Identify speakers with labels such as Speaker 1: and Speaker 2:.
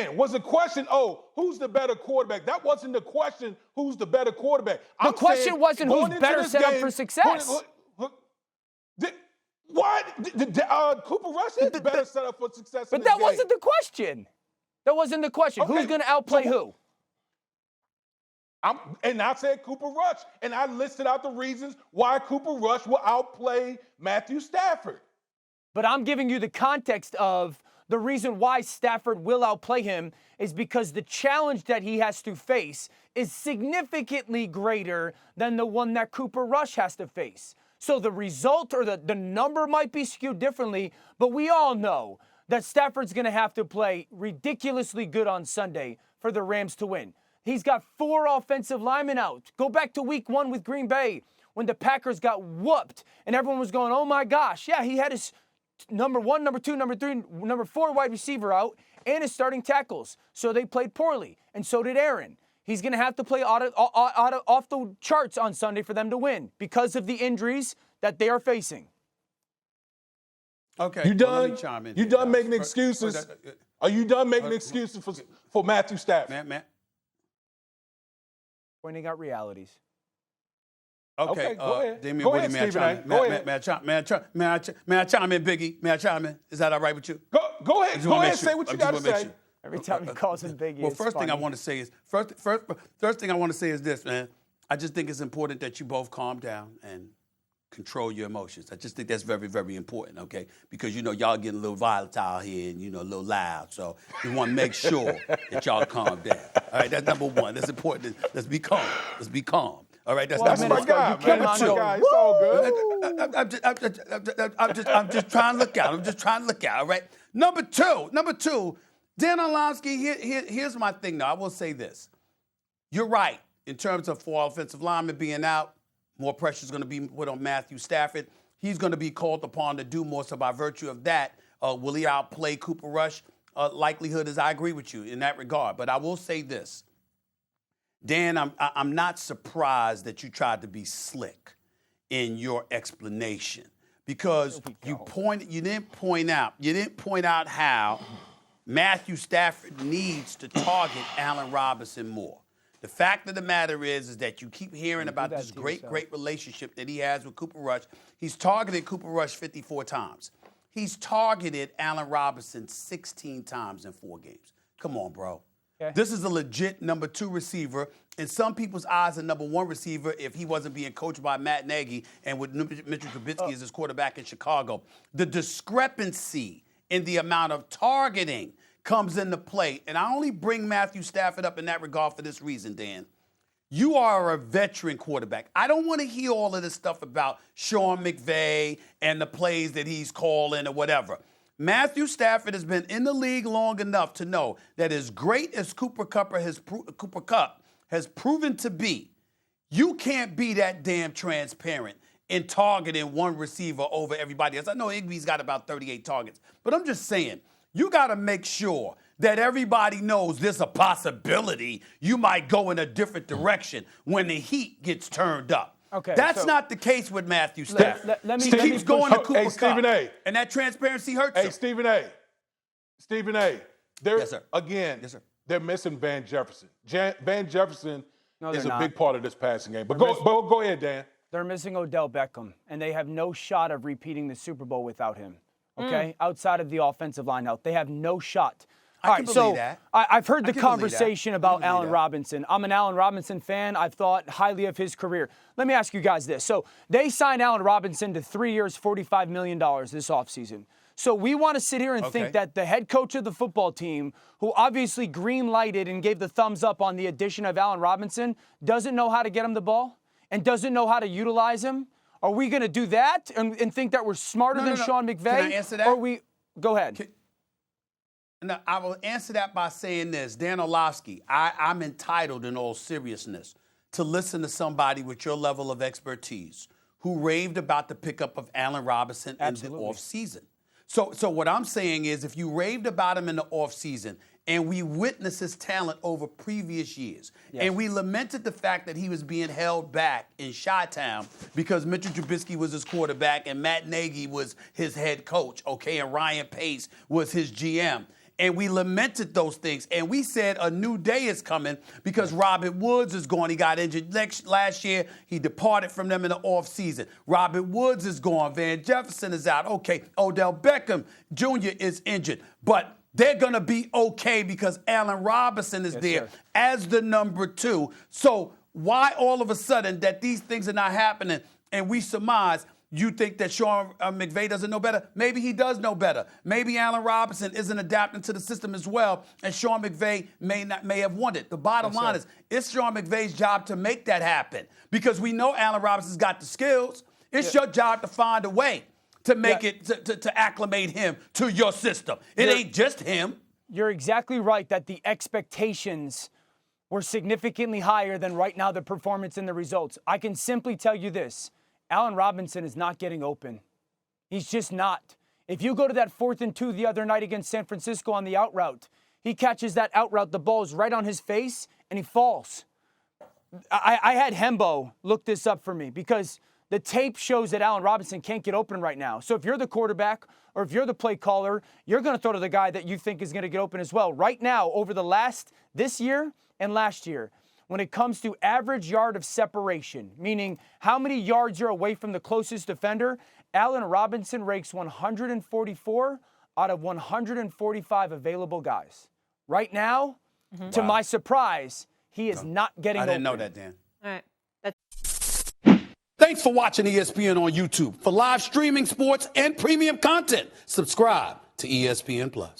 Speaker 1: Dan, was the question, who's the better quarterback? That wasn't the question, who's the better quarterback.
Speaker 2: The question wasn't who's better set up for success.
Speaker 1: Cooper Rush is better set up for success.
Speaker 2: But that wasn't the question. That wasn't the question. Okay. Who's going to outplay who?
Speaker 1: And I said Cooper Rush, and I listed out the reasons why Cooper Rush will outplay Matthew Stafford.
Speaker 2: But I'm giving you the context of the reason why Stafford will outplay him is because the challenge that he has to face is significantly greater than the one that Cooper Rush has to face. So the result or the number might be skewed differently, but we all know that Stafford's going to have to play ridiculously good on Sunday for the Rams to win. He's got 4 offensive linemen out. Go back to week 1 with Green Bay when the Packers got whooped and everyone was going, oh my gosh, yeah, he had his number 1, number 2, number 3, number 4 wide receiver out and his starting tackles. So they played poorly, and so did Aaron. He's going to have to play off the charts on Sunday for them to win because of the injuries that they are facing.
Speaker 3: Okay.
Speaker 1: You done? You done making excuses? Are you done making excuses for Matthew Stafford?
Speaker 3: Matt.
Speaker 2: Pointing out realities.
Speaker 3: Okay,
Speaker 1: go ahead.
Speaker 3: Damian
Speaker 1: Go
Speaker 3: Woody,
Speaker 1: ahead,
Speaker 3: may I chime in, Biggie? May I chime in? Is that all right with you?
Speaker 1: Go ahead, say what you got to say.
Speaker 2: Every time he calls him Biggie,
Speaker 3: well, first thing I want to say is this, man. I just think it's important that you both calm down and control your emotions. I just think that's very, very important, okay? Because, y'all getting a little volatile here and, a little loud. So we want to make sure that y'all calm down. All right, that's number one. That's important. Let's be calm. All right, that's
Speaker 1: my guy, man. That's my guy. It's all good.
Speaker 3: I'm just trying to look out. All right. Number two. Dan Orlovsky. Here's my thing. Though I will say this. You're right in terms of 4 offensive linemen being out. More pressure is going to be put on Matthew Stafford. He's going to be called upon to do more. So by virtue of that, will he outplay Cooper Rush? Likelihood is I agree with you in that regard. But I will say this. Dan, I'm not surprised that you tried to be slick in your explanation because you didn't point out how Matthew Stafford needs to target Allen Robinson more. The fact of the matter is that you keep hearing about this great relationship that he has with Cooper Rush. He's targeted Cooper Rush 54 times. He's targeted Allen Robinson 16 times in 4 games. Come on, bro. Okay. This is a legit number 2 receiver. In some people's eyes, a number 1 receiver if he wasn't being coached by Matt Nagy and with Mitchell Trubisky as his quarterback in Chicago. The discrepancy in the amount of targeting comes into play. And I only bring Matthew Stafford up in that regard for this reason, Dan. You are a veteran quarterback. I don't want to hear all of this stuff about Sean McVay and the plays that he's calling or whatever. Matthew Stafford has been in the league long enough to know that as great as Cooper Kupp has proven to be, you can't be that damn transparent in targeting one receiver over everybody else. I know Igby's got about 38 targets, but I'm just saying, you got to make sure that everybody knows there's a possibility you might go in a different direction when the heat gets turned up.
Speaker 2: Okay,
Speaker 3: that's not the case with Matthew Stafford. He keeps going to Cooper Kupp, and that transparency hurts him.
Speaker 1: Hey, Stephen A.
Speaker 3: Yes, sir.
Speaker 1: Again,
Speaker 3: yes, sir.
Speaker 1: They're missing Van Jefferson. Van Jefferson is a big part of this passing game. But go ahead, Dan.
Speaker 2: They're missing Odell Beckham, and they have no shot of repeating the Super Bowl without him. Okay? Outside of the offensive line out, they have no shot.
Speaker 3: All right, so
Speaker 2: I've heard the conversation about Allen Robinson. I'm an Allen Robinson fan. I've thought highly of his career. Let me ask you guys this. So they signed Allen Robinson to 3 years, $45 million this offseason. So we want to sit here and think that the head coach of the football team, who obviously green-lighted and gave the thumbs up on the addition of Allen Robinson, doesn't know how to get him the ball and doesn't know how to utilize him? Are we going to do that and think that we're smarter than Sean McVay?
Speaker 3: Can I answer that?
Speaker 2: Go ahead.
Speaker 3: No, I will answer that by saying this. Dan Orlovsky, I'm entitled in all seriousness to listen to somebody with your level of expertise who raved about the pickup of Allen Robinson in the offseason. So what I'm saying is if you raved about him in the offseason and we witnessed his talent over previous years, and we lamented the fact that he was being held back in Chi-Town because Mitchell Trubisky was his quarterback and Matt Nagy was his head coach, and Ryan Pace was his GM. and we lamented those things. And we said a new day is coming because Robert Woods is gone. He got injured last year. He departed from them in the offseason. Robert Woods is gone. Van Jefferson is out. Okay, Odell Beckham Jr. is injured. But they're going to be okay because Allen Robinson is there as the number 2. So why all of a sudden that these things are not happening and we surmise you think that Sean McVay doesn't know better? Maybe he does know better. Maybe Allen Robinson isn't adapting to the system as well, and Sean McVay may have wanted. The bottom line is, it's Sean McVay's job to make that happen because we know Allen Robinson's got the skills. It's your job to find a way to make it, to acclimate him to your system. It ain't just him.
Speaker 2: You're exactly right that the expectations were significantly higher than right now the performance and the results. I can simply tell you this. Allen Robinson is not getting open. He's just not. If you go to that 4th and 2 the other night against San Francisco on the out route, he catches that out route, the ball is right on his face, and he falls. I had Hembo look this up for me because the tape shows that Allen Robinson can't get open right now. So if you're the quarterback or if you're the play caller, you're going to throw to the guy that you think is going to get open as well. Right now, over this year and last year, when it comes to average yard of separation, meaning how many yards you're away from the closest defender, Allen Robinson ranks 144 out of 145 available guys. Right now, to my surprise, he is not getting open.
Speaker 3: I didn't know that, Dan.
Speaker 4: All right.
Speaker 3: Thanks for watching ESPN on YouTube. For live streaming sports and premium content, subscribe to ESPN+.